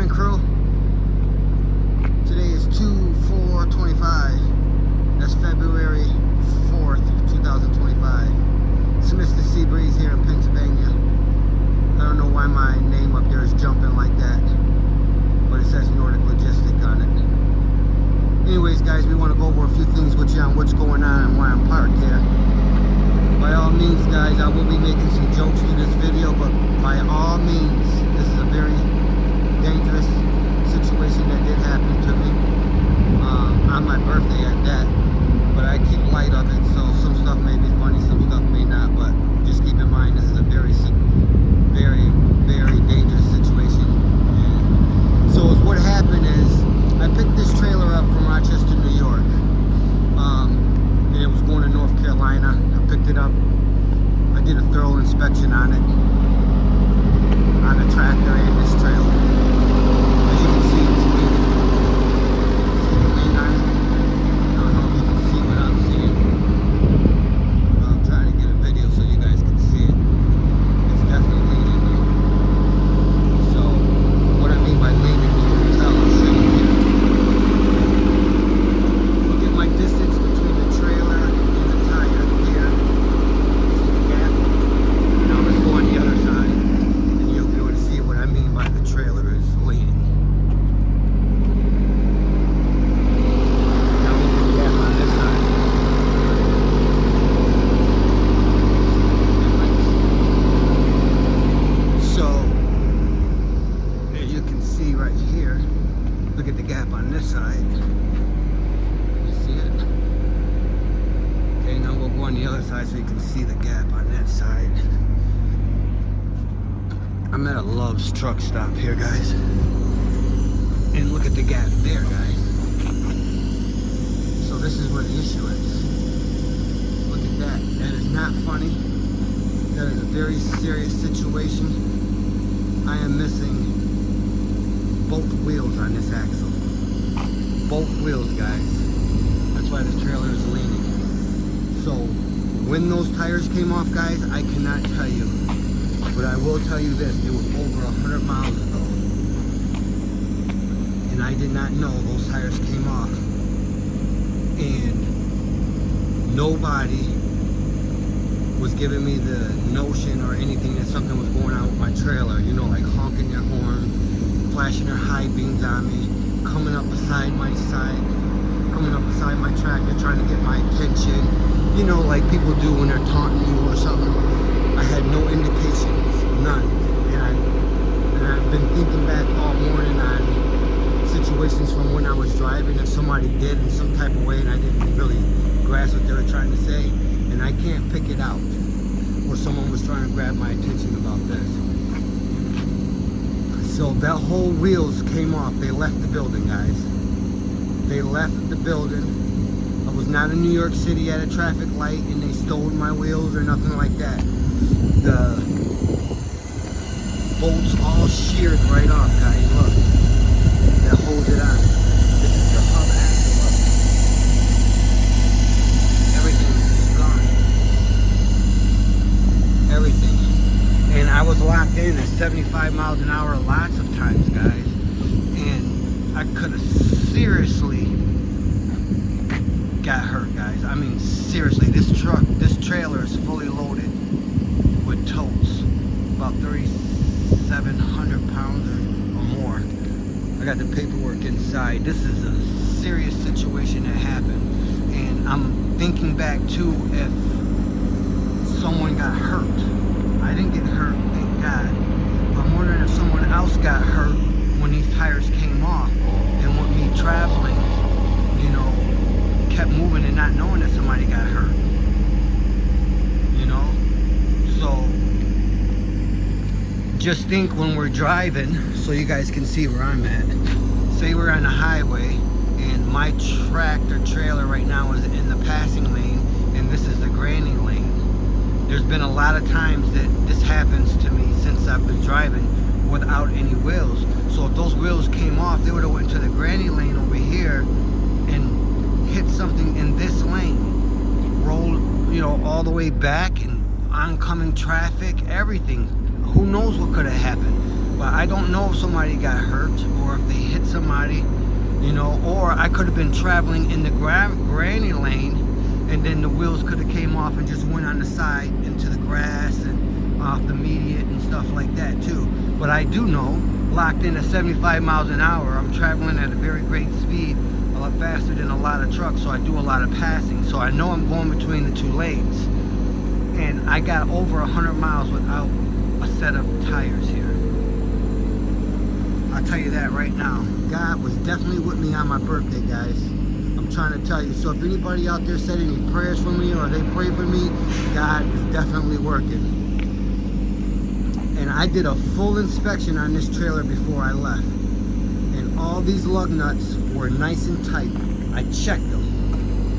morning, crew. Today is 2/4/25. That's February 4th, 2025. It's Mr. Seabreeze here in Pennsylvania. I don't know why my name up there is jumping like that, but it says Nordic Logistic on it. Anyways, guys, we want to go over a few things with you on what's going on and why I'm parked here. By all means, guys, I will be making some jokes through this video, but by all means, this is a very dangerous situation that did happen to me on my birthday at that. But I keep light of it, so some stuff may be funny, some stuff may not. But just keep in mind, this is a very, very dangerous situation. And so what happened is, I picked this trailer up from Rochester, New York, and it was going to North Carolina. I picked it up. I did a thorough inspection on it, on the tractor and this trailer. As you can see, it's leaning. See the lean on it? I don't know if you can see what I'm seeing. I'm trying to get a video so you guys can see it. It's definitely leaning. So, what I mean by leaning, you can tell I'm sitting here. Look at my distance between the trailer and the tire here. See the gap? Now let's go on the other side, and you'll be able to see what I mean by the trailer is leaning. Now look at the gap on this side. So, as you can see right here, look at the gap on this side. You see it? Okay, now we'll go on the other side so you can see the gap on that side. I'm at a Love's truck stop here, guys. And look at the gap there, guys. So this is where the issue is. Look at that. That is not funny. That is a very serious situation. I am missing both wheels on this axle. Both wheels, guys. That's why this trailer is leaning. So when those tires came off, guys, I cannot tell you. But I will tell you this, it was over 100 miles ago. And I did not know those tires came off. And nobody was giving me the notion or anything that something was going on with my trailer. You know, like honking their horn, flashing their high beams on me, coming up beside my tractor, trying to get my attention. You know, like people do when they're taunting you or something. I had no indications, none. And I've been thinking back all morning on situations from when I was driving that somebody did in some type of way, and I didn't really grasp what they were trying to say, and I can't pick it out. Or someone was trying to grab my attention about this. So that whole wheels came off. They left the building, guys. They left the building. I was not in New York City at a traffic light and they stole my wheels or nothing like that. The bolts all sheared right off, guys. Look. That holds it on. This is the hub axle. Everything is gone. Everything. And I was locked in at 75 miles an hour lots of times, guys. And I could have seriously got hurt, guys. I mean, seriously, this trailer is fully loaded with totes, about 3,700 pounds or more. I got the paperwork inside. This is a serious situation that happened, and I'm thinking back too if someone got hurt. I didn't get hurt, thank God. But I'm wondering if someone else got hurt when these tires came off, and with me traveling, you know, kept moving and not knowing that somebody got hurt. You know? So just think when we're driving, so you guys can see where I'm at. Say we're on the highway and my tractor trailer right now is in the passing lane and this is the granny lane. There's been a lot of times that this happens to me since I've been driving without any wheels. So if those wheels came off, they would have went to the granny lane over here and hit something in this lane, rolled, you know, all the way back, and oncoming traffic, everything. Who knows what could have happened? But I don't know if somebody got hurt or if they hit somebody, you know, or I could have been traveling in the granny lane and then the wheels could have came off and just went on the side into the grass and off the median and stuff like that too. But I do know, locked in at 75 miles an hour, I'm traveling at a very great speed, a lot faster than a lot of trucks, so I do a lot of passing. So I know I'm going between the two lanes. And I got over 100 miles without a set of tires here. I'll tell you that right now. God was definitely with me on my birthday, guys. I'm trying to tell you. So if anybody out there said any prayers for me or they pray for me, God is definitely working. And I did a full inspection on this trailer before I left. And all these lug nuts were nice and tight. I checked them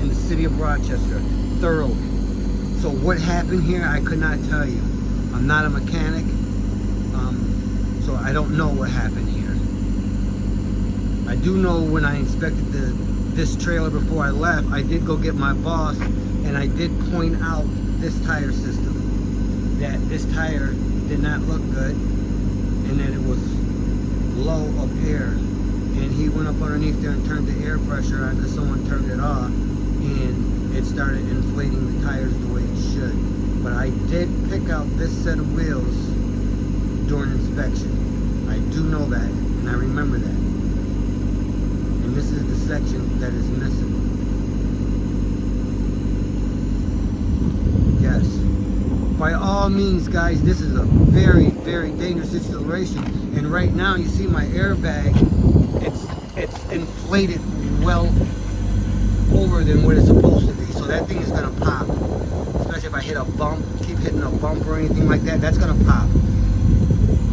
in the city of Rochester thoroughly. So what happened here, I could not tell you. I'm not a mechanic, so I don't know what happened here. I do know when I inspected this trailer before I left, I did go get my boss and I did point out this tire system, that this tire did not look good and that it was low of air. And he went up underneath there and turned the air pressure on because someone turned it off and it started inflating the tires the way it should. But I did pick out this set of wheels during inspection. I do know that and I remember that. And this is the section that is missing. Yes. By all means, guys, this is a very, very dangerous situation. And right now, you see my airbag, it's inflated well over than what it's supposed to be. So that thing is gonna pop. Especially if I hit a bump, keep hitting a bump or anything like that, that's gonna pop.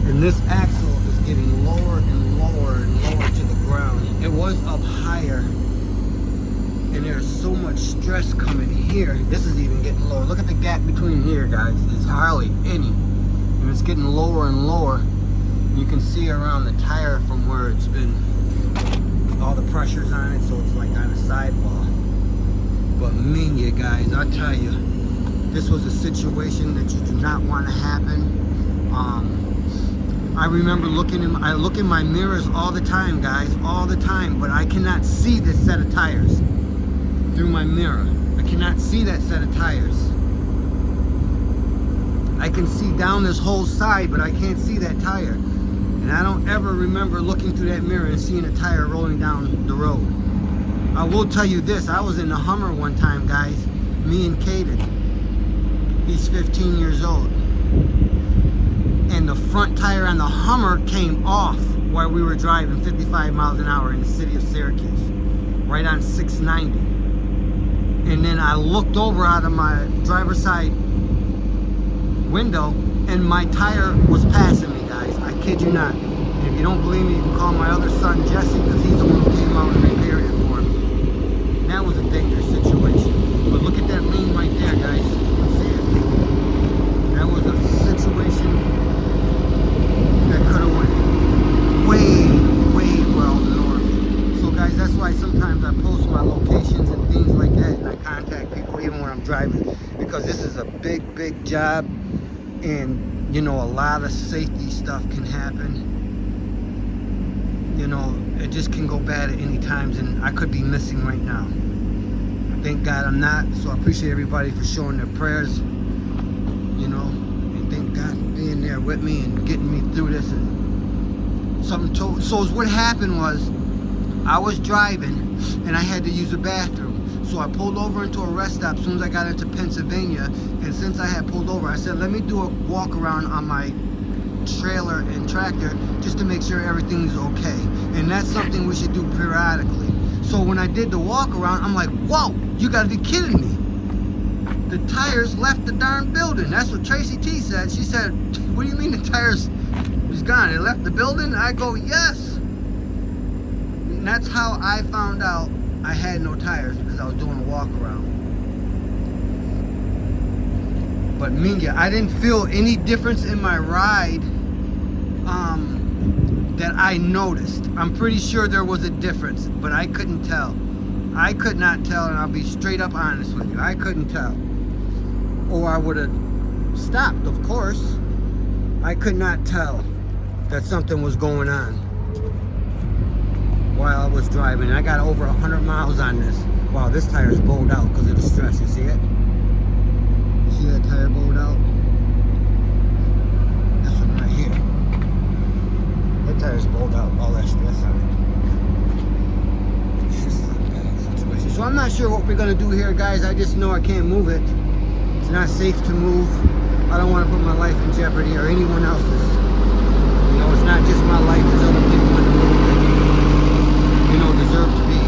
And this axle is getting lower and lower and lower to the ground. It was up higher, and there's so much stress coming here. This is even getting lower. Look at the gap between here, guys. There's hardly any, and it's getting lower and lower. And you can see around the tire from where it's been, all the pressure's on it, so it's like on a sidewall. But man, you guys, I'll tell you, this was a situation that you do not want to happen. I remember I look in my mirrors all the time, guys, all the time, but I cannot see this set of tires through my mirror. I cannot see that set of tires. I can see down this whole side, but I can't see that tire. And I don't ever remember looking through that mirror and seeing a tire rolling down the road. I will tell you this, I was in the Hummer one time, guys, me and Caden. He's 15 years old. And the front tire on the Hummer came off while we were driving 55 miles an hour in the city of Syracuse, right on 690. And then I looked over out of my driver's side window and my tire was passing me, guys. I kid you not. And if you don't believe me, you can call my other son, Jesse, because he's the one who came out and repaired it for me. And that was a dangerous situation. But look at that lane right there, guys. You can see it. That was a situation that could have went way, way well north. So guys, that's why sometimes I post my locations and things like that, and I contact people even when I'm driving, because this is a big, big job, and you know, a lot of safety stuff can happen. You know, it just can go bad at any times, and I could be missing right now. Thank God I'm not, so I appreciate everybody for showing their prayers, you know. Thank God for being there with me and getting me through this. And so what happened was, I was driving and I had to use the bathroom. So I pulled over into a rest stop as soon as I got into Pennsylvania. And since I had pulled over, I said, let me do a walk around on my trailer and tractor just to make sure everything's okay. And that's something we should do periodically. So when I did the walk around, I'm like, whoa, you gotta be kidding me. The tires left the darn building. That's what Tracy T said. She said, what do you mean the tires was gone? It left the building? I go, yes. And that's how I found out I had no tires, because I was doing a walk around. But Minga, I didn't feel any difference in my ride that I noticed. I'm pretty sure there was a difference, but I couldn't tell. I could not tell, and I'll be straight up honest with you. I couldn't tell. Or I would have stopped, of course. I could not tell. that something was going on while I was driving. I got over 100 miles on this. Wow, this tire is bowed out because of the stress. You see it? You see that tire bowed out? This one right here. That tire's bowed out. All that stress on it. It's just a bad situation. So I'm not sure what we're gonna do here, guys. I just know I can't move it. It's not safe to move. I don't want to put my life in jeopardy or anyone else's. You know, it's not just my life. There's other people in the road that, you know, deserve to be.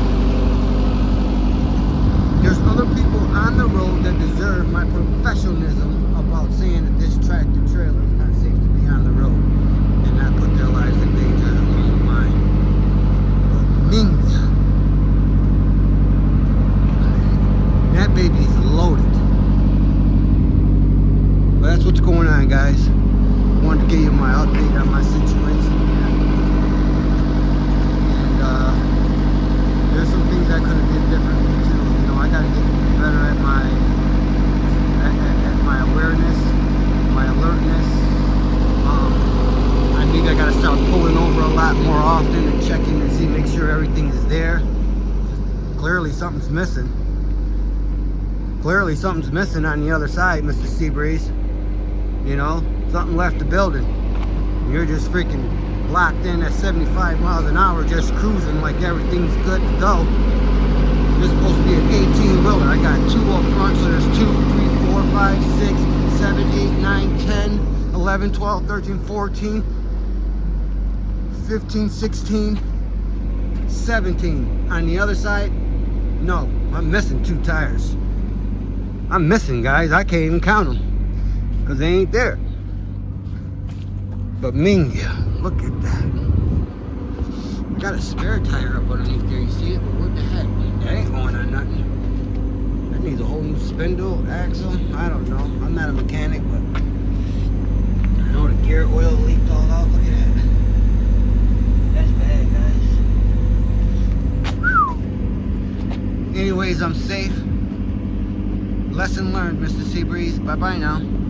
There's other people on the road that deserve my professionalism about saying that this tractor trailer is not safe to be on the road and not put their lives in danger along with mine. But Mings, that baby is loaded. But that's what's going on, guys. I wanted to give you my update on my situation here. And there's some things I could have did differently too. You know, I got to get better at my awareness, my alertness. I got to start pulling over a lot more often and checking and see, make sure everything is there. Clearly something's missing. Clearly something's missing on the other side, Mr. Seabreeze. You know, something left the building. You're just freaking locked in at 75 miles an hour, just cruising like everything's good to go. This is supposed to be an 18-wheeler. I got 2 up front, so there's 2, 3, 4, 5, 6, 7, 8, 9, 10, 11, 12, 13, 14, 15, 16, 17. On the other side, no, I'm missing 2 tires. I'm missing, guys. I can't even count them because they ain't there. But Mingia, look at that. I got a spare tire up underneath there. You see it? But what the heck? That ain't going on nothing. That needs a whole new spindle, axle. I don't know. I'm not a mechanic, but I know the gear oil leaked all out. Look at that. That's bad, guys. Anyways, I'm safe. Lesson learned, Mr. Seabreeze. Bye-bye now.